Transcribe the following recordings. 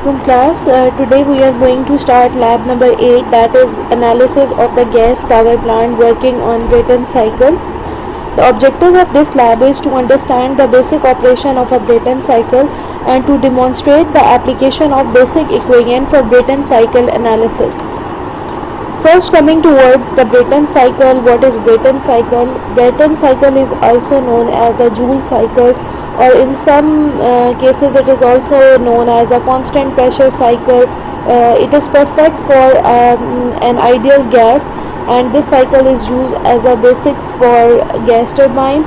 Assalamualaikum class. Today we are going to start lab number 8, that is analysis of the gas power plant working on Brayton cycle. The objective of this lab is to understand the basic operation of a Brayton cycle and to demonstrate the application of basic equation for Brayton cycle analysis. First, coming towards the Brayton cycle. What is Brayton cycle? Brayton cycle is also known as a Joule cycle, or in some cases it is also known as a constant pressure cycle. It is perfect for an ideal gas, and this cycle is used as a basics for gas turbine.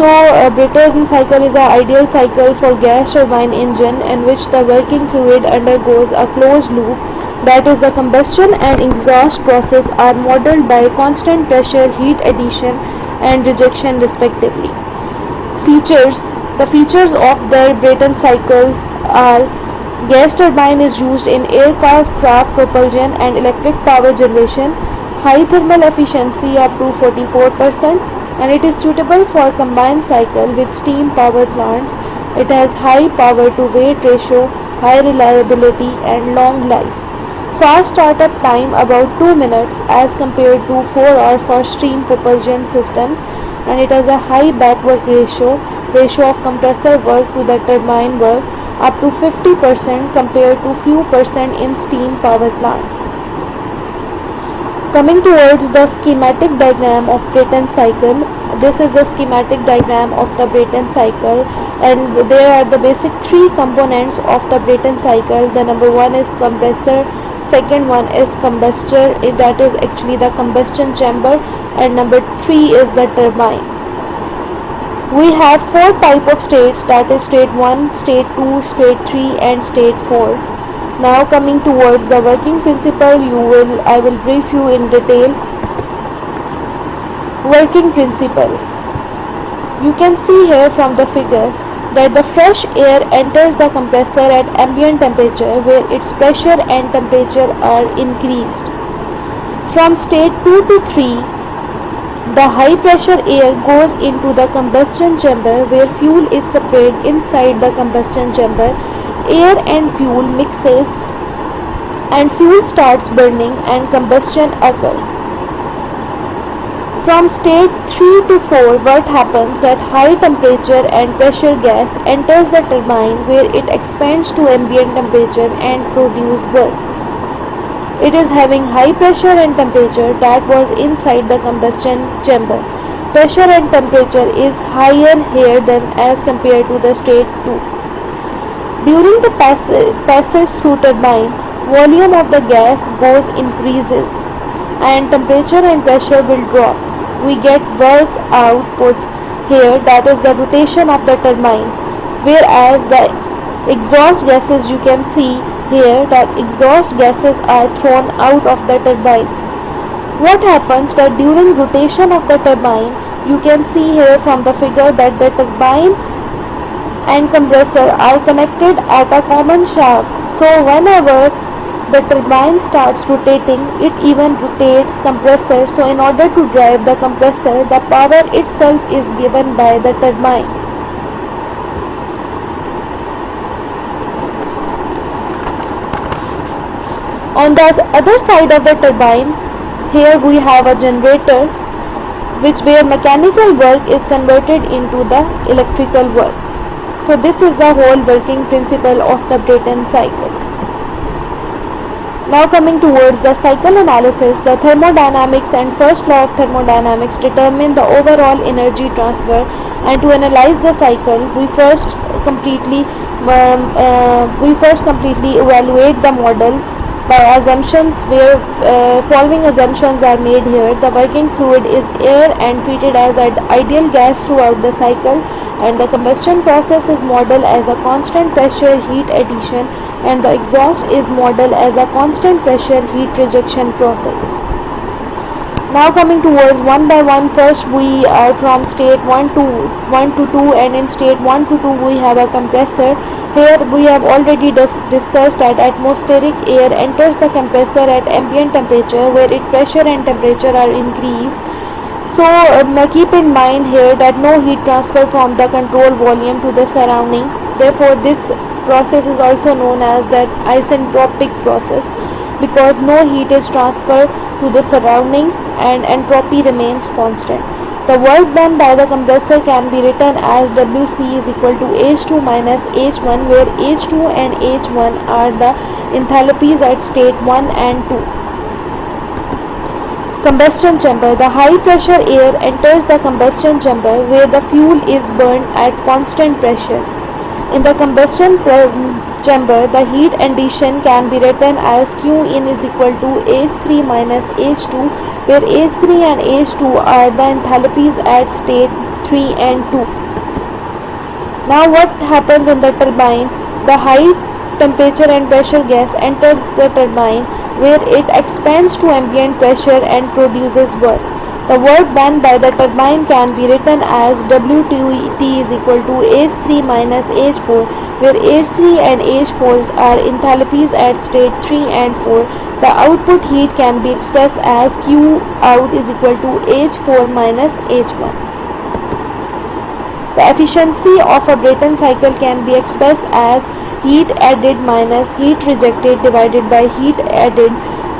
So Brayton cycle is an ideal cycle for gas turbine engine in which the working fluid undergoes a closed loop, that is the combustion and exhaust process are modeled by constant pressure, heat addition and rejection respectively. Features. The features of the Brayton cycles are: gas turbine is used in aircraft propulsion and electric power generation, high thermal efficiency up to 44%, and it is suitable for combined cycle with steam power plants. It has high power to weight ratio, high reliability and long life. Fast startup time about 2 minutes as compared to 4 hours for steam propulsion systems, and it has a high back work ratio of compressor work to the turbine work up to 50% compared to few percent in steam power plants. Coming towards the schematic diagram of Brayton cycle, this is the schematic diagram of the Brayton cycle, and there are the basic three components of the Brayton cycle. The number one is compressor, second one is combustor, that is actually the combustion chamber, and number three is the turbine. We have four type of states, that is state 1, state 2, state 3 and state 4. Now coming towards the working principle, I will brief you in detail. Working principle. You can see here from the figure that the fresh air enters the compressor at ambient temperature where its pressure and temperature are increased. From state 2 to 3, the high pressure air goes into the combustion chamber where fuel is sprayed inside the combustion chamber. Air and fuel mixes and fuel starts burning and combustion occurs. From state 3 to 4, what happens that high temperature and pressure gas enters the turbine where it expands to ambient temperature and produces work. It is having high pressure and temperature that was inside the combustion chamber. Pressure and temperature is higher here than as compared to the state 2. During the passage through turbine, volume of the gas goes increases and temperature and pressure will drop. We get work output here, that is the rotation of the turbine, whereas the exhaust gases, you can see here that exhaust gases are thrown out of the turbine. What happens that during rotation of the turbine, you can see here from the figure that the turbine and compressor are connected at a common shaft. So whenever the turbine starts rotating, it even rotates compressor. So in order to drive the compressor, the power itself is given by the turbine. On the other side of the turbine, here we have a generator where mechanical work is converted into the electrical work. So this is the whole working principle of the Brayton cycle. Now coming towards the cycle analysis, the thermodynamics and first law of thermodynamics determine the overall energy transfer, and to analyze the cycle, we first completely evaluate the model by assumptions, where following assumptions are made here. The working fluid is air and treated as an ideal gas throughout the cycle, and the combustion process is modeled as a constant pressure heat addition, and the exhaust is modeled as a constant pressure heat rejection process. Now coming towards one by one, first we are from state 1 to 2, and in state 1 to 2 we have a compressor. Here we have already discussed that atmospheric air enters the compressor at ambient temperature where its pressure and temperature are increased. So keep in mind here that no heat transfer from the control volume to the surrounding. Therefore this process is also known as that isentropic process, because no heat is transferred to the surrounding and entropy remains constant. The work done by the compressor can be written as Wc is equal to H2 minus H1, where H2 and H1 are the enthalpies at state 1 and 2. Combustion chamber. The high pressure air enters the combustion chamber where the fuel is burned at constant pressure. In the combustion chamber, the heat addition can be written as Q in is equal to H3 minus H2, where H3 and H2 are the enthalpies at state 3 and 2. Now what happens in the turbine? The high temperature and pressure gas enters the turbine where it expands to ambient pressure and produces work. The work done by the turbine can be written as Wt is equal to H3 minus H4, where H3 and H4 are enthalpies at state 3 and 4. The output heat can be expressed as Q out is equal to H4 minus H1. The efficiency of a Brayton cycle can be expressed as heat added minus heat rejected divided by heat added,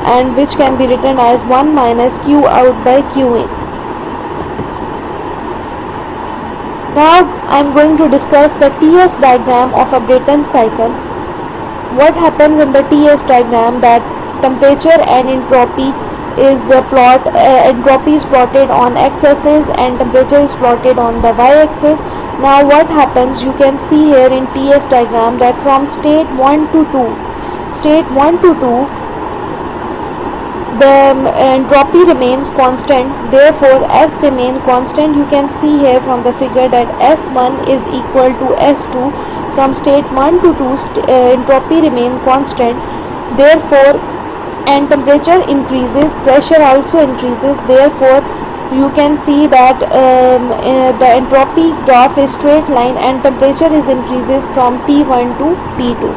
and which can be written as 1 minus Q out by Q in. Now I am going to discuss the TS diagram of a Brayton cycle. What happens in the TS diagram? That temperature and entropy is entropy is plotted on x-axis and temperature is plotted on the y-axis. Now what happens, you can see here in TS diagram that from state 1 to 2, the entropy remains constant, therefore S remain constant. You can see here from the figure that S1 is equal to S2. From state 1 to 2 entropy remain constant, therefore, and temperature increases, pressure also increases, therefore you can see that the entropy graph is straight line and temperature is increases from T1 to T2.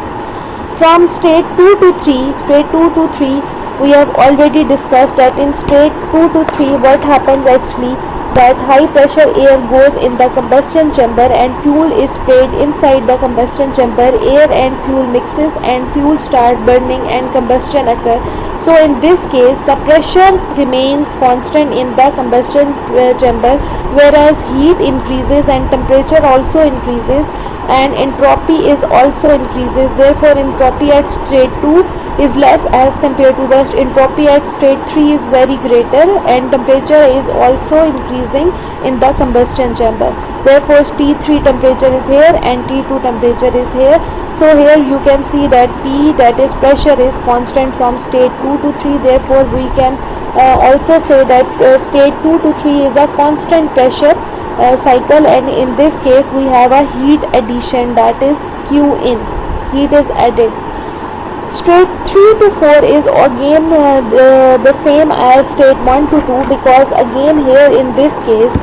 From state 2 to 3, we have already discussed that in state 2 to 3 what happens actually, that high pressure air goes in the combustion chamber and fuel is sprayed inside the combustion chamber. Air and fuel mixes and fuel start burning and combustion occurs. So in this case the pressure remains constant in the combustion chamber, whereas heat increases and temperature also increases and entropy is also increases. Therefore entropy at state 2 is less as compared to the entropy at state 3 is very greater, and temperature is also increasing in the combustion chamber. Therefore T3 temperature is here and T2 temperature is here. So here you can see that P, that is pressure, is constant from state 2 to 3. Therefore we can also say that state 2 to 3 is a constant pressure cycle, and in this case we have a heat addition, that is Q in, heat is added. State 3 to 4 is again the same as state 1 to 2, because again here in this case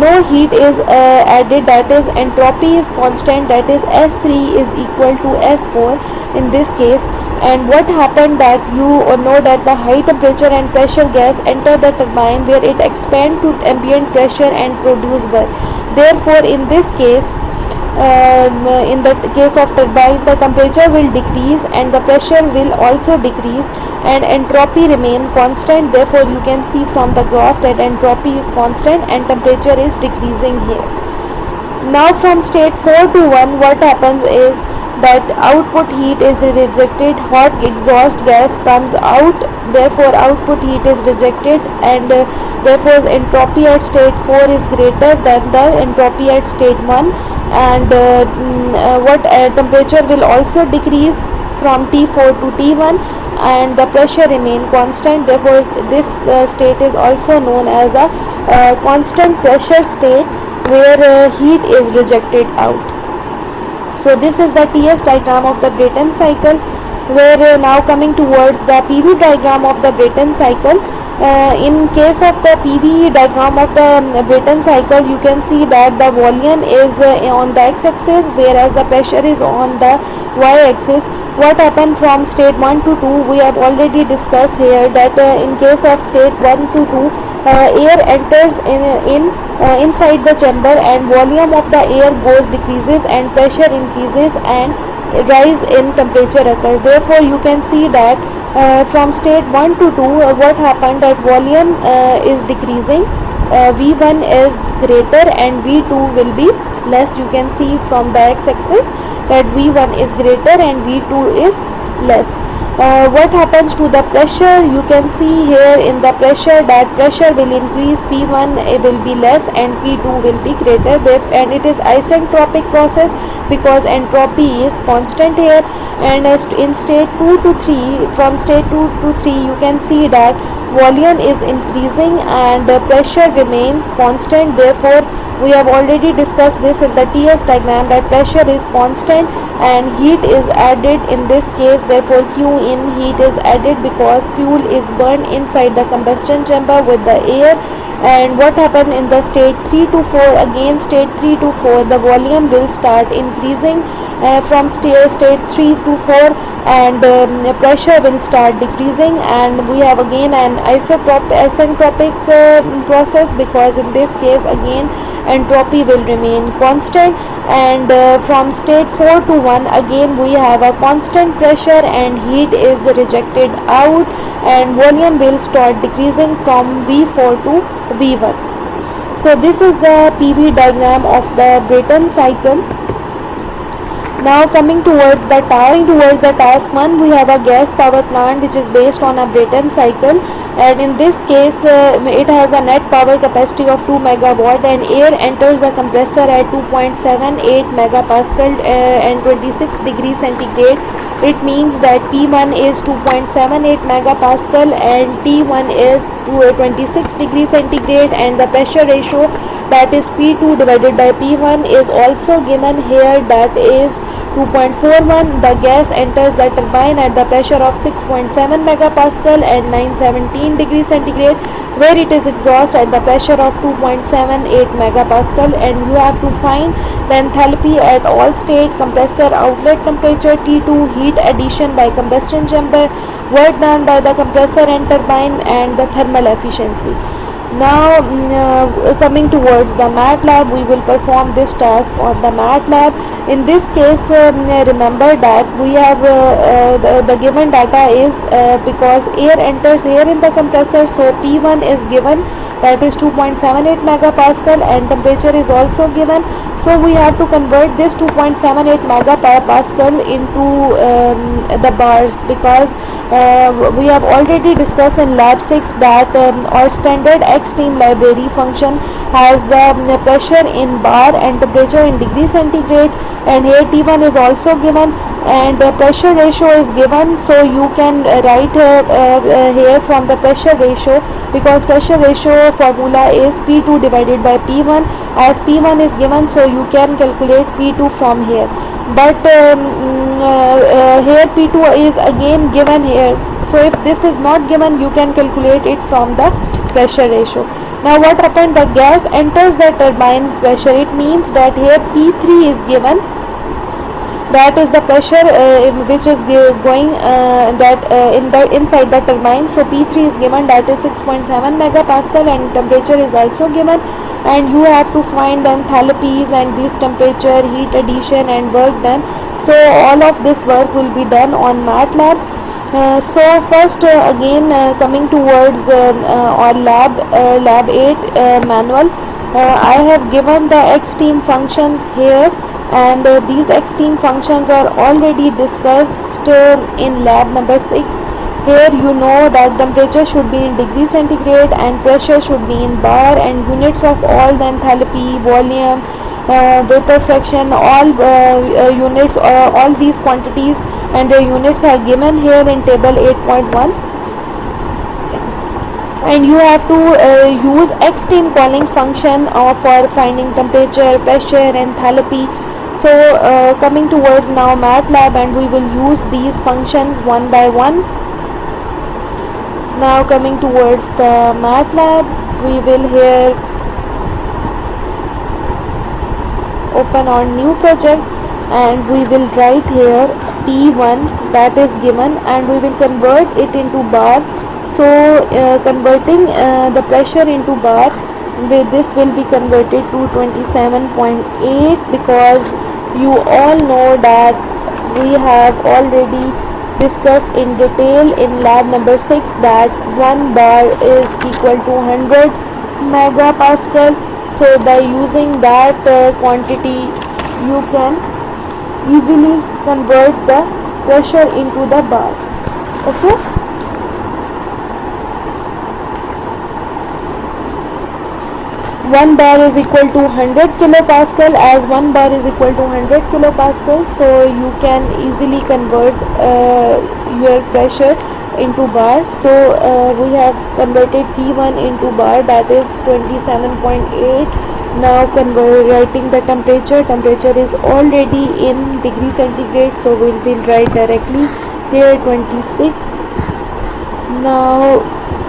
no heat is added, that is entropy is constant, that is S3 is equal to S4 in this case. And what happened, that you know that the high temperature and pressure gas enter the turbine where it expands to ambient pressure and produce work. Therefore in this case, in the case of turbine, the temperature will decrease and the pressure will also decrease and entropy remain constant. Therefore you can see from the graph that entropy is constant and temperature is decreasing here. Now from state 4 to 1 what happens is that output heat is rejected, hot exhaust gas comes out, therefore output heat is rejected, and therefore entropy at state 4 is greater than the entropy at state 1, and temperature will also decrease from T4 to T1 and the pressure remain constant. Therefore this state is also known as a constant pressure state where heat is rejected out. So this is the TS diagram of the Brayton cycle, where now coming towards the PV diagram of the Brayton cycle. In case of the PV diagram of the Brayton cycle, you can see that the volume is on the x-axis, whereas the pressure is on the y-axis. What happened from state 1 to 2, we have already discussed here that in case of state 1 to 2, air enters inside the chamber and volume of the air goes decreases and pressure increases, and rise in temperature occurs. Therefore, you can see that from state 1 to 2, what happened, that volume is decreasing, V1 is greater and V2 will be less. You can see from the x-axis that V1 is greater and V2 is less. What happens to the pressure? You can see here in the pressure that pressure will increase, P1 will be less and P2 will be greater, and it is isentropic process because entropy is constant here. And in state 2 to 3, from state 2 to 3, you can see that volume is increasing and pressure remains constant. Therefore, we have already discussed this in the TS diagram, that pressure is constant and heat is added in this case. Therefore, Q in heat is added because fuel is burned inside the combustion chamber with the air. And what happened in the state 3 to 4, again state 3 to 4, the volume will start increasing from state 3 to 4, and pressure will start decreasing. And we have again an isentropic process, because in this case again entropy will remain constant. And from state 4 to 1, again we have a constant pressure and heat is rejected out, and volume will start decreasing from V4 to V1. So this is the PV diagram of the Brayton cycle. Now coming towards the task 1, we have a gas power plant which is based on a Brayton cycle, and in this case it has a net power capacity of 2 megawatt, and air enters the compressor at 2.78 megapascal and 26 degrees centigrade. It means that P1 is 2.78 megapascal and T1 is 26 degrees centigrade, and the pressure ratio, that is P2 divided by P1, is also given here, that is 2.41. The gas enters the turbine at the pressure of 6.7 megapascal and 917 degrees centigrade, where it is exhaust at the pressure of 2.78 megapascal. And you have to find the enthalpy at all state, compressor outlet temperature, T2, heat addition by combustion chamber, work done by the compressor and turbine, and the thermal efficiency. Now coming towards the MATLAB, we will perform this task on the MATLAB. In this case, remember that we have the given data is because air enters here in the compressor, so P1 is given, that is 2.78 megapascal, and temperature is also given. So we have to convert this 2.78 megapascal into the bars, because we have already discussed in lab 6 that our standard xteam library function has the pressure in bar and temperature in degree centigrade, and here T1 is also given and pressure ratio is given. So you can write here from the pressure ratio, because pressure ratio formula is P2 divided by P1, as P1 is given, so you can calculate P2 from here. But here P2 is again given here, so if this is not given, you can calculate it from the pressure ratio. Now what happened, the gas enters the turbine pressure, it means that here P3 is given, that is the pressure which is going inside the turbine. So P3 is given, that is 6.7 megapascal, and temperature is also given, and you have to find the enthalpies and this temperature, heat addition, and work done. So all of this work will be done on MATLAB. So first again coming towards our lab 8 manual, I have given the xteam functions here, and these xteam functions are already discussed in lab number 6. Here you know that temperature should be in degree centigrade and pressure should be in bar, and units of all the enthalpy, volume, vapor fraction, all units, all these quantities and their units are given here in table 8.1. And you have to use xteam calling function for finding temperature, pressure, enthalpy. So coming towards now MATLAB, and we will use these functions one by one. Now coming towards the MATLAB, we will here open our new project, and we will write here P1, that is given, and we will convert it into bar. So converting the pressure into bar, with this will be converted to 27.8, because you all know that we have already discussed in detail in lab number 6 that 1 bar is equal to 100 megapascal. So by using that quantity, you can easily convert the pressure into the bar. Okay. 1 bar is equal to 100 kilopascal. As 1 bar is equal to 100 kilopascal, so you can easily convert your pressure into bar. So we have converted P1 into bar, that is 27.8. Now converting the temperature is already in degree centigrade, so we will write directly here 26. Now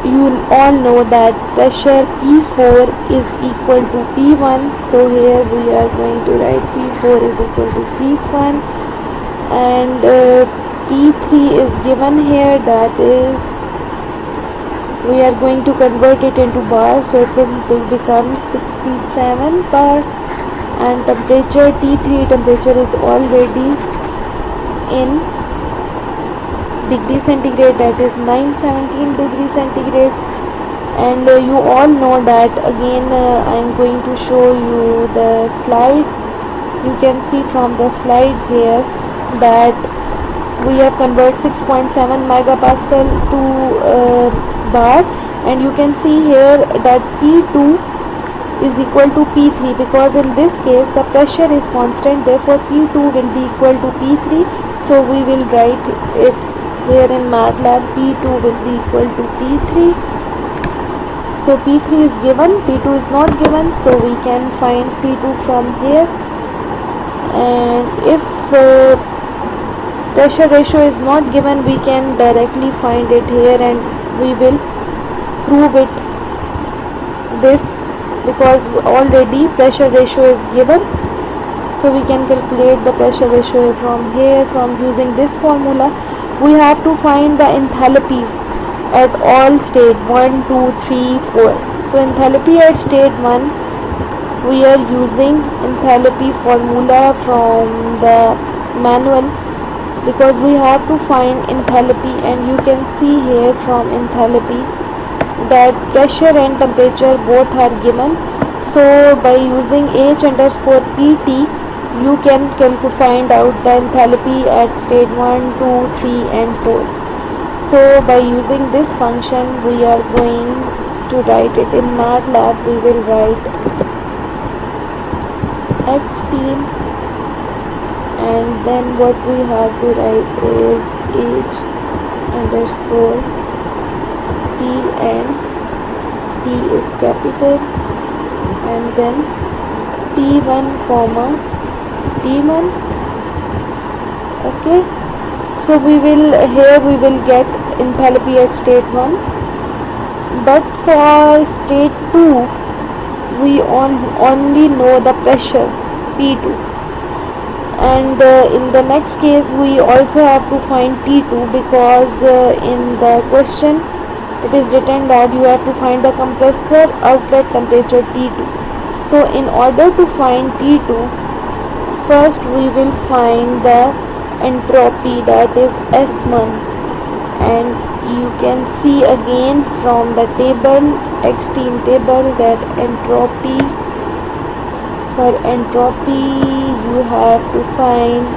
you all know that pressure P4 is equal to P1, so here we are going to write P4 is equal to P1, and P3 is given here, that is we are going to convert it into bar, so it will become 67 bar. And temperature T3 temperature is already in degree centigrade, that is 917 degree centigrade. And you all know that again I am going to show you the slides. You can see from the slides here that we have converted 6.7 megapascal to bar, and you can see here that P2 is equal to P3, because in this case the pressure is constant, therefore P2 will be equal to P3. So we will write it here in MATLAB, P2 will be equal to P3. So P3 is given, P2 is not given, so we can find P2 from here. And if pressure ratio is not given, we can directly find it here, and we will prove it this, because already pressure ratio is given. So we can calculate the pressure ratio from here, from using this formula. We have to find the enthalpies at all state 1, 2, 3, 4. So enthalpy at state 1, we are using enthalpy formula from the manual, because we have to find enthalpy, and you can see here from enthalpy that pressure and temperature both are given. So by using H underscore PT, you can find out the enthalpy at state 1, 2, 3 and 4. So by using this function, we are going to write it in MATLAB. We will write X team, and then what we have to write is H underscore P, and T is capital, and then P1 comma T1. Okay, so we will get enthalpy at state 1, but for state 2 we only know the pressure P2, and in the next case we also have to find T2, because in the question it is written that you have to find the compressor outlet temperature T2. So in order to find T2, first we will find the entropy, that is S1, and you can see again from the table, X-team table, that entropy, for entropy you have to find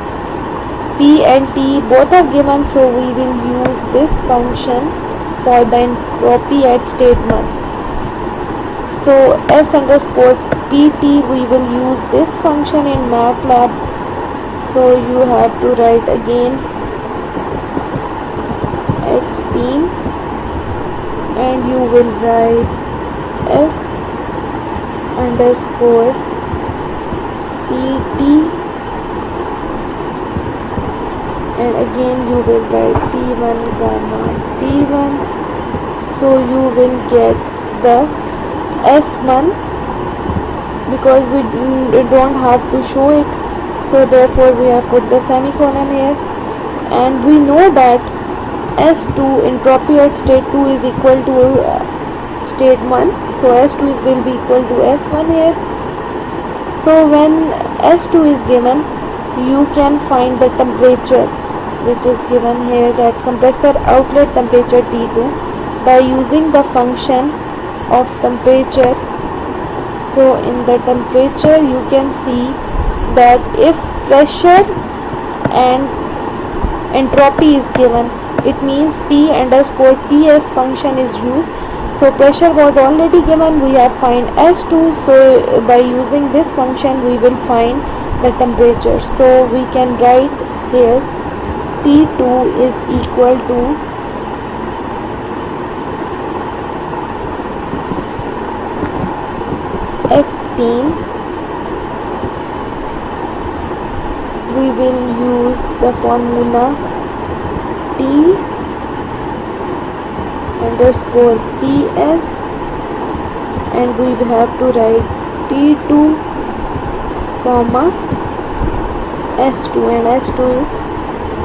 P and T, both are given, so we will use this function for the entropy at state 1. So S underscore PT, we will use this function in MATLAB. So you have to write again X team, and you will write S underscore PT, and again you will write P1 comma T1. So you will get the S1, because we don't have to show it, so therefore we have put the semicolon here. And we know that S2, entropy at state 2, is equal to state 1, so S2 will be equal to S1 here. So when S2 is given, you can find the temperature which is given here, that compressor outlet temperature T2 by using the function of temperature. So in the temperature you can see that if pressure and entropy is given, it means T underscore PS function is used. So pressure was already given, we have find S2, so by using this function we will find the temperature. So we can write here T2 is equal to X steam. We will use the formula T underscore PS, and we have to write T2 comma S2, and S2 is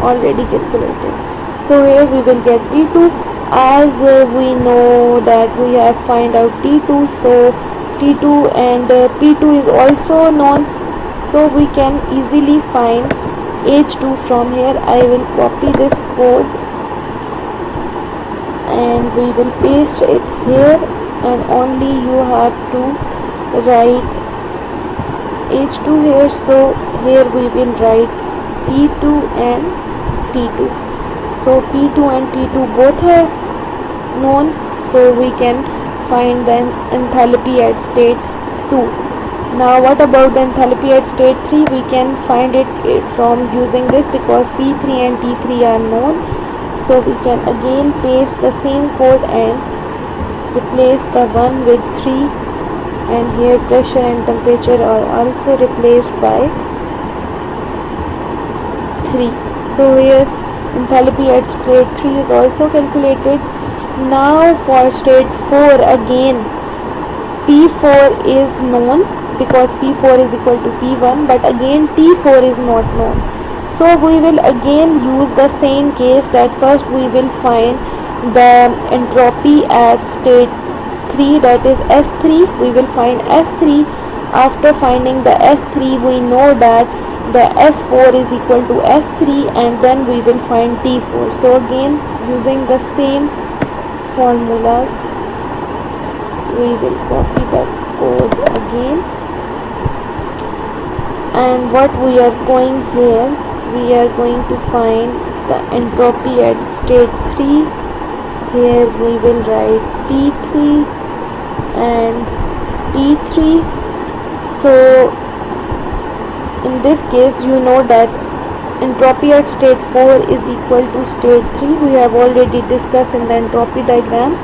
already calculated. So here we will get T2, as we know that we have find out T2, so T2 and P2 is also known, so we can easily find H2 from here. I will copy this code and we will paste it here, and only you have to write H2 here. So here we will write P2 and T2. So P2 and T2 both are known, so we can find the enthalpy at state 2. Now what about the enthalpy at state 3? We can find it from using this, because P3 and T3 are known. So we can again paste the same code and replace the 1 with 3, and here pressure and temperature are also replaced by 3. So here enthalpy at state 3 is also calculated. Now for state 4, again P4 is known, because P4 is equal to P1, but again T4 is not known. So we will again use the same case, that first we will find the entropy at state 3, that is S3. We will find S3. After finding the S3, we know that the S4 is equal to S3, and then we will find T4. So again using the same formulas, we will copy the code again, and what we are going here, we are going to find the entropy at state 3. Here we will write P3 and T3. So in this case you know that entropy at state 4 is equal to state 3. We have already discussed in the entropy diagram.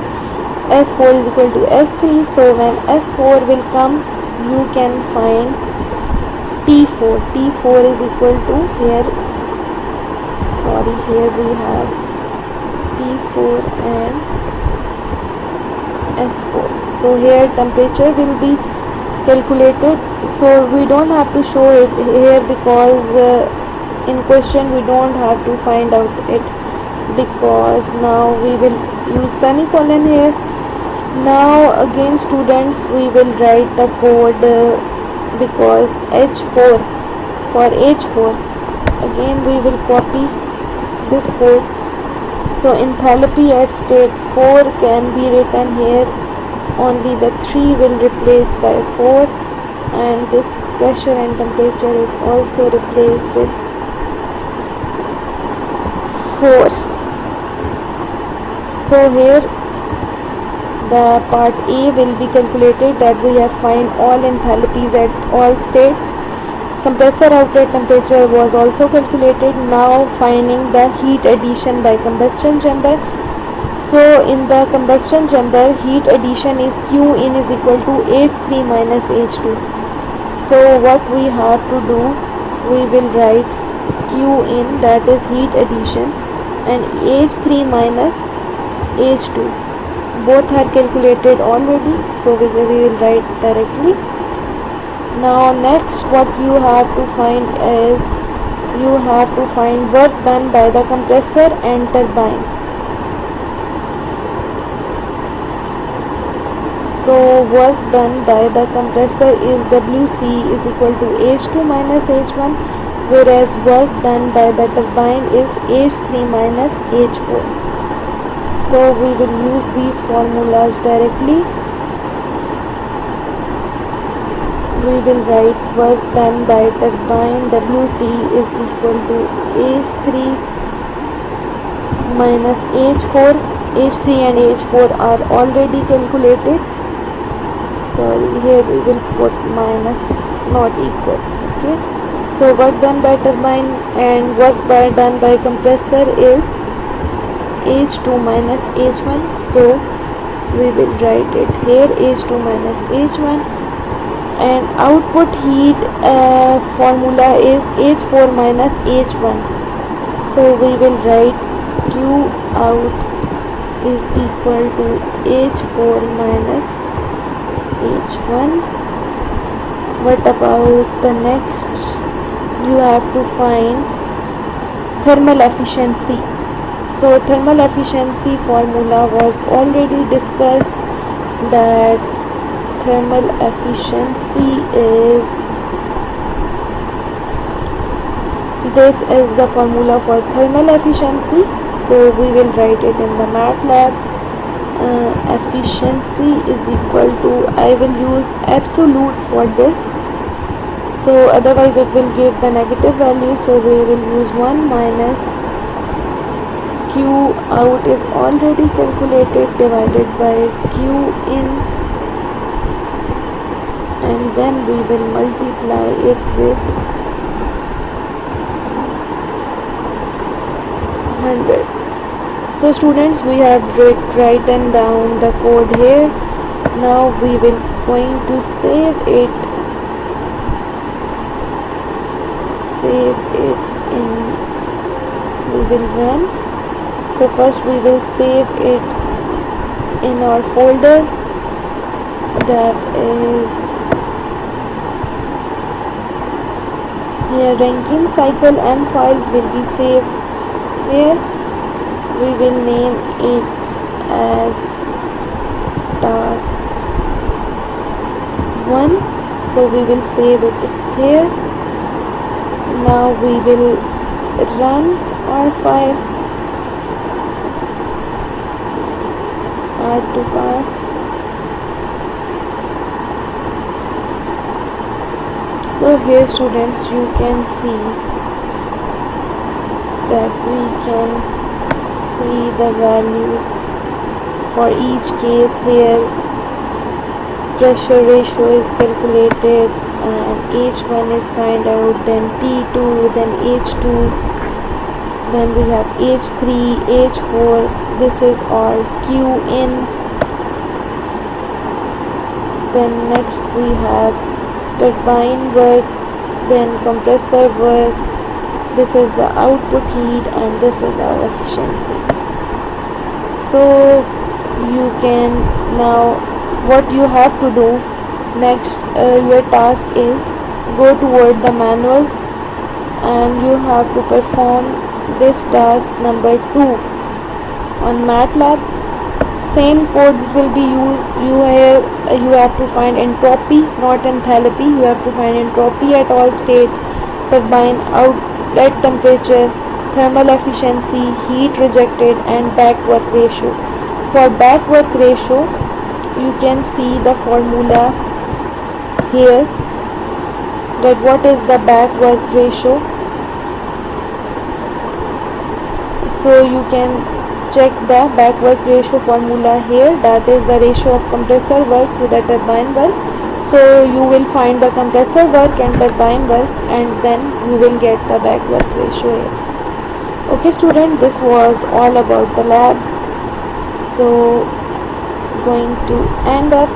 S4 is equal to S3, so when S4 will come, you can find T4. T4 is equal to, here we have T4 and S4. So here temperature will be calculated, so we don't have to show it here, because in question we don't have to find out it, because now we will use semicolon here. Now again students, we will write the code, because H4, for H4 again we will copy this code. So enthalpy at state 4 can be written here, only the 3 will replace by 4, and this pressure and temperature is also replaced with 4. So here the part A will be calculated, that we have find all enthalpies at all states. Compressor outlet temperature was also calculated. Now finding the heat addition by combustion chamber. So in the combustion chamber, heat addition is Q in is equal to H3 minus H2. So what we have to do, we will write Q in, that is heat addition, and H3 minus H2. Both are calculated already, so we will write directly. Now next what you have to find is, you have to find work done by the compressor and turbine. So work done by the compressor is WC is equal to H2 minus H1. whereas work done by the turbine is H3 minus H4. So we will use these formulas directly. We will write work done by turbine Wt is equal to H3 minus H4. H3 and H4 are already calculated. Sorry, here we will put minus, not equal. Okay, so work done by turbine and work done by compressor is H2 minus H1. So we will write it here, H2 minus H1, and output heat formula is H4 minus H1. So we will write Q out is equal to H4 minus H1. What about the next? You have to find thermal efficiency. So thermal efficiency formula was already discussed, that thermal efficiency is, this is the formula for thermal efficiency. So we will write it in the MATLAB. Efficiency is equal to, I will use absolute for this, so otherwise it will give the negative value. So we will use 1 minus Q out is already calculated divided by Q in, and then we will multiply it with 100. So students, we have written down the code here. Now we will going to save it in, we will run. So first we will save it in our folder, that is here Rankine cycle, and files will be saved here. We will name it as task 1. So we will save it here. Now we will run our file, add to path. So here students, you can see that we can see the values for each case here. Pressure ratio is calculated and H1 is find out, then T2, then H2, then we have H3, H4, this is all Q in. Then next we have turbine work, then compressor work, this is the output heat, and this is our efficiency. So you can, now what you have to do next, your task is go toward the manual and you have to perform this task number 2 on MATLAB. Same codes will be used. You have to find entropy, not enthalpy. You have to find entropy at all state, turbine outlet temperature, thermal efficiency, heat rejected, and back work ratio. For back work ratio, you can see the formula here, that what is the back work ratio. So you can check the back work ratio formula here, that is the ratio of compressor work to the turbine work. So you will find the compressor work and turbine work, and then you will get the back work ratio here. Okay student, this was all about the lab. So going to end up